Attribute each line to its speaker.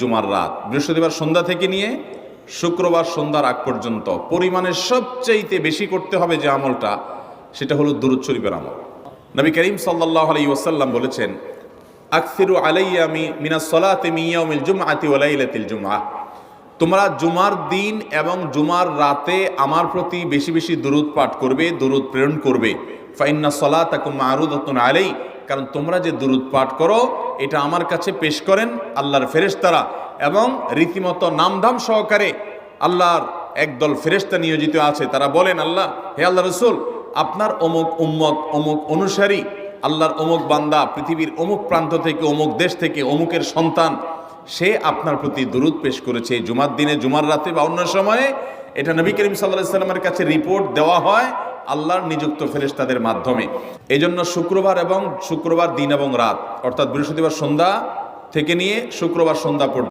Speaker 1: জুমার রাত, বৃহস্পতিবার সন্ধ্যা থেকে নিয়ে শুক্রবার সন্ধ্যার আগ পর্যন্ত পরিমাণের সবচাইতে বেশি করতে হবে যে আমলটা, সেটা হলো দুরূদ শরীফের আমল। নবী করিম সাল্লাল্লাহু আলাইহি ওয়াসাল্লাম বলেছেন, আকসিরু আলাইয়া মিনাস সালাতি মিন ইয়াউমিল জুমআতি ওয়া লাইলাতিল জুমআহ, তোমরা জুমার দিন এবং জুমার রাতে আমার প্রতি বেশি বেশি দুরূদ পাঠ করবে, দুরূদ প্রেরণ করবে। ফাইন্না সালাতাকুম মা'রুদাতুন আলাই, কারণ তোমরা যে দুরূদ পাঠ করো এটা আমার কাছে পেশ করেন আল্লাহর ফেরেশতারা, এবং রীতিমতো নামধাম সহকারে আল্লাহর একদল ফেরেশতা নিয়োজিত আছে। তারা বলেন, আল্লাহ, হে আল্লাহ রসুল, আপনার অমুক উম্মত, অমুক অনুসারী, আল্লাহর অমুক বান্দা পৃথিবীর অমুক প্রান্ত থেকে, অমুক দেশ থেকে, অমুকের সন্তান, সে আপনার প্রতি দুরূদ পেশ করেছে জুমার দিনে, জুমার রাতে বা অন্য সময়ে। এটা নবী করিম সাল্লাল্লাহু আলাইহি সাল্লামের কাছে রিপোর্ট দেওয়া হয় আল্লাহর নিযুক্ত ফেরেশতাদের মাধ্যমে। এই জন্য শুক্রবার দিন এবং রাত, অর্থাৎ বৃহস্পতিবার সন্ধ্যা থেকে নিয়ে শুক্রবার সন্ধ্যা পর্যন্ত